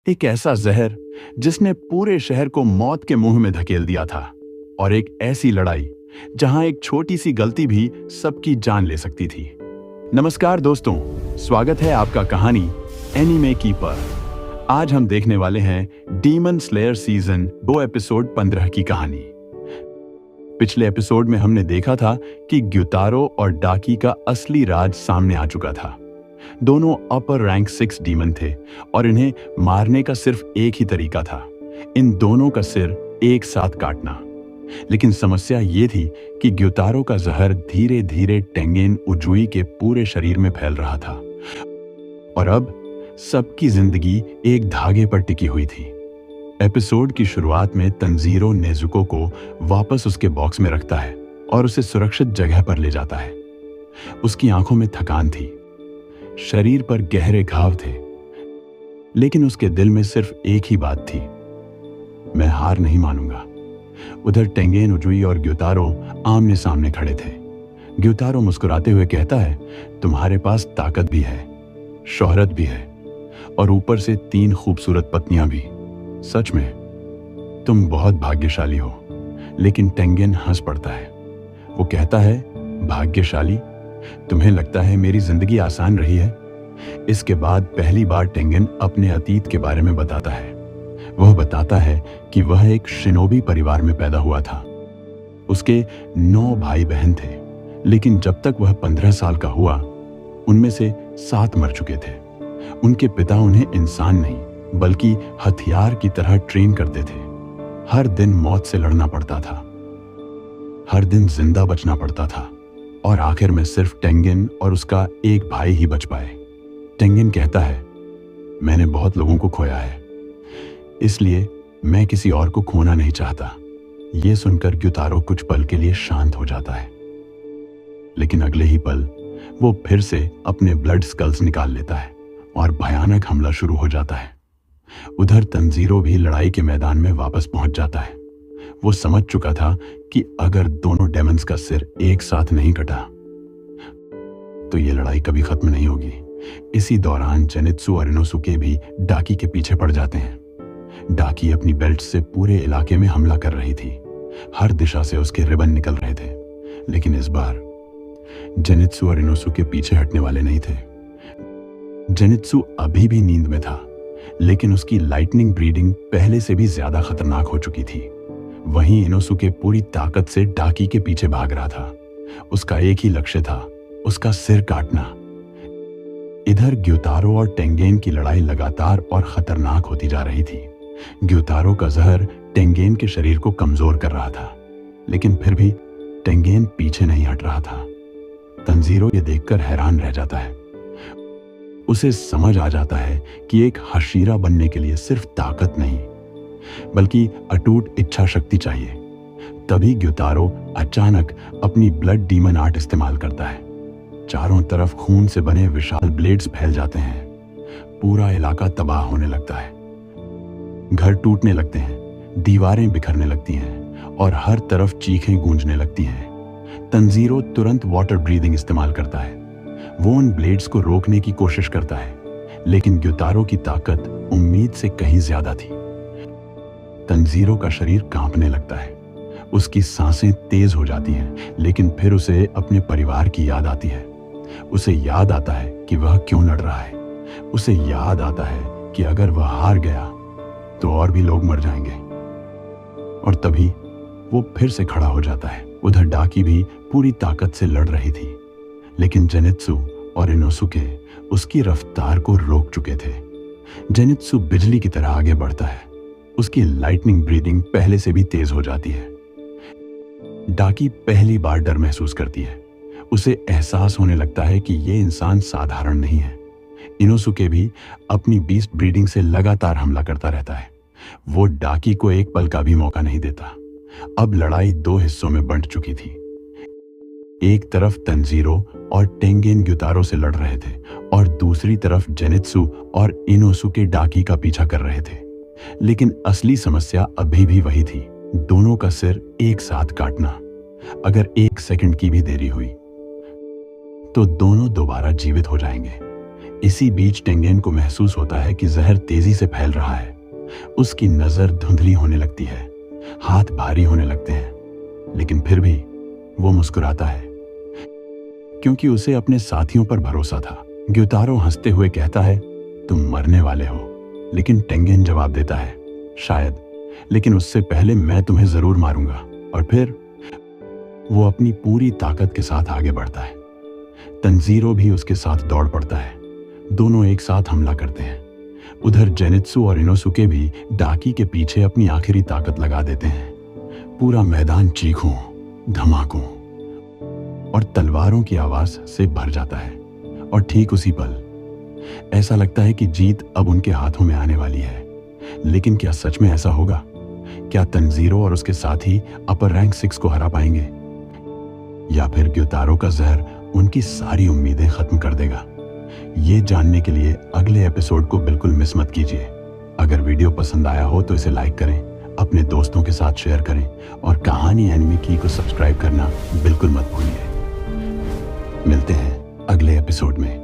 एक ऐसा जहर जिसने पूरे शहर को मौत के मुंह में धकेल दिया था, और एक ऐसी लड़ाई जहां एक छोटी सी गलती भी सबकी जान ले सकती थी। नमस्कार दोस्तों, स्वागत है आपका कहानी एनीमे की पर। आज हम देखने वाले हैं डीमन स्लेयर सीजन 2 एपिसोड 15 की कहानी। पिछले एपिसोड में हमने देखा था कि ग्युतारो और डाकी का असली राज सामने आ चुका था। दोनों अपर रैंक 6 डीमन थे और इन्हें मारने का सिर्फ एक ही तरीका था, इन दोनों का सिर एक साथ काटना। लेकिन समस्या ये थी कि ग्युतारो का जहर धीरे धीरे टेंगेन उजुई के पूरे शरीर में फैल रहा था और अब सबकी जिंदगी एक धागे पर टिकी हुई थी। एपिसोड की शुरुआत में तंजीरो नेजुको को वापस उसके बॉक्स में रखता है और उसे सुरक्षित जगह पर ले जाता है। उसकी आंखों में थकान थी, शरीर पर गहरे घाव थे, लेकिन उसके दिल में सिर्फ एक ही बात थी, मैं हार नहीं मानूंगा। उधर टेंगेन उजुई और ग्युतारो आमने सामने खड़े थे। ग्युतारो मुस्कुराते हुए कहता है, तुम्हारे पास ताकत भी है, शोहरत भी है और ऊपर से 3 खूबसूरत पत्नियां भी। सच में तुम बहुत भाग्यशाली हो। लेकिन टेंगेन हंस पड़ता है। वो कहता है, भाग्यशाली? तुम्हें लगता है मेरी जिंदगी आसान रही है? इसके बाद पहली बार टेंगेन अपने अतीत के बारे में बताता है। वह बताता है कि वह एक शिनोबी परिवार में पैदा हुआ था। उसके 9 भाई बहन थे, लेकिन जब तक वह 15 साल का हुआ उनमें से 7 मर चुके थे। उनके पिता उन्हें इंसान नहीं बल्कि हथियार की तरह ट्रेन करते थे। हर दिन मौत से लड़ना पड़ता था, हर दिन जिंदा बचना पड़ता था और आखिर में सिर्फ टेंगेन और उसका एक भाई ही बच पाए। टेंगेन कहता है, मैंने बहुत लोगों को खोया है, इसलिए मैं किसी और को खोना नहीं चाहता। यह सुनकर ग्युतारो कुछ पल के लिए शांत हो जाता है, लेकिन अगले ही पल वो फिर से अपने ब्लड स्कल्स निकाल लेता है और भयानक हमला शुरू हो जाता है। उधर तंजीरो भी लड़ाई के मैदान में वापस पहुंच जाता है। वो समझ चुका था कि अगर दोनों डेमन्स का सिर एक साथ नहीं कटा तो ये लड़ाई कभी खत्म नहीं होगी। इसी दौरान जेनित्सु और इनोसुके भी डाकी के पीछे पड़ जाते हैं। डाकी अपनी बेल्ट से पूरे इलाके में हमला कर रही थी। हर दिशा से उसके रिबन निकल रहे थे, लेकिन इस बार जेनित्सु और इनोसुके पीछे हटने वाले नहीं थे। जेनित्सु अभी भी नींद में था, लेकिन उसकी लाइटनिंग ब्रीडिंग पहले से भी ज्यादा खतरनाक हो चुकी थी। वहीं इनोसुके पूरी ताकत से डाकी के पीछे भाग रहा था। उसका एक ही लक्ष्य था, उसका सिर काटना। इधर ग्युतारो और टेंगेन की लड़ाई लगातार और खतरनाक होती जा रही थी। ग्युतारो का जहर टेंगेन के शरीर को कमजोर कर रहा था, लेकिन फिर भी टेंगेन पीछे नहीं हट रहा था। तंजीरो ये देखकर हैरान रह जाता है। उसे समझ आ जाता है कि एक हशीरा बनने के लिए सिर्फ ताकत नहीं बल्कि अटूट इच्छा शक्ति चाहिए। तभी ग्युतारो अचानक अपनी ब्लड डीमन आर्ट इस्तेमाल करता है। चारों तरफ खून से बने विशाल ब्लेड्स फैल जाते हैं। पूरा इलाका तबाह होने लगता है। घर टूटने लगते हैं, दीवारें बिखरने लगती हैं और हर तरफ चीखें गूंजने लगती हैं। तंजीरो तुरंत वाटर ब्रीदिंग इस्तेमाल करता है। वो उन ब्लेड्स को रोकने की कोशिश करता है, लेकिन ग्युतारो की ताकत उम्मीद से कहीं ज्यादा थी। तंजीरो का शरीर कांपने लगता है, उसकी सांसें तेज हो जाती हैं, लेकिन फिर उसे अपने परिवार की याद आती है। उसे याद आता है कि वह क्यों लड़ रहा है। उसे याद आता है कि अगर वह हार गया तो और भी लोग मर जाएंगे। और तभी वो फिर से खड़ा हो जाता है। उधर डाकी भी पूरी ताकत से लड़ रही थी, लेकिन जेनित्सु और इनोसुके उसकी रफ्तार को रोक चुके थे। जेनित्सु बिजली की तरह आगे बढ़ता है। उसकी लाइटनिंग ब्रीदिंग पहले से भी तेज हो जाती है। डाकी पहली बार डर महसूस करती है। उसे एहसास होने लगता है कि यह इंसान साधारण नहीं है। इनोसुके भी अपनी बीस्ट ब्रीडिंग से लगातार हमला करता रहता है। वो डाकी को एक पल का भी मौका नहीं देता। अब लड़ाई 2 हिस्सों में बंट चुकी थी। एक तरफ तंजीरो और टेंगेन ग्युतारो से लड़ रहे थे और दूसरी तरफ जेनित्सु और इनोसुके डाकी का पीछा कर रहे थे। लेकिन असली समस्या अभी भी वही थी, दोनों का सिर एक साथ काटना। अगर 1 सेकंड की भी देरी हुई तो दोनों दोबारा जीवित हो जाएंगे। इसी बीच टेंगेन को महसूस होता है कि जहर तेजी से फैल रहा है। उसकी नजर धुंधली होने लगती है, हाथ भारी होने लगते हैं, लेकिन फिर भी वो मुस्कुराता है क्योंकि उसे अपने साथियों पर भरोसा था। ग्युतारो हंसते हुए कहता है, तुम मरने वाले हो। लेकिन टेंगेन जवाब देता है, शायद, लेकिन उससे पहले मैं तुम्हें जरूर मारूंगा। और फिर वो अपनी पूरी ताकत के साथ आगे बढ़ता है। तंजीरो भी उसके साथ दौड़ पड़ता है। दोनों एक साथ हमला करते हैं। उधर जेनित्सु और इनोसुके भी डाकी के पीछे अपनी आखिरी ताकत लगा देते हैं। पूरा मैदान चीखों, धमाकों और तलवारों की आवाज से भर जाता है। और ठीक उसी पल ऐसा लगता है कि जीत अब उनके हाथों में आने वाली है। लेकिन क्या सच में ऐसा होगा? क्या तंजीरो और उसके साथी अपर रैंक 6 को हरा पाएंगे, या फिर ग्युतारो का जहर उनकी सारी उम्मीदें खत्म कर देगा? ये जानने के लिए अगले एपिसोड को बिल्कुल मिस मत कीजिए। अगर वीडियो पसंद आया हो तो इसे लाइक करें, अपने दोस्तों के साथ शेयर करें और कहानी एनिमे की को सब्सक्राइब करना बिल्कुल मत भूलिए। मिलते हैं अगले एपिसोड में।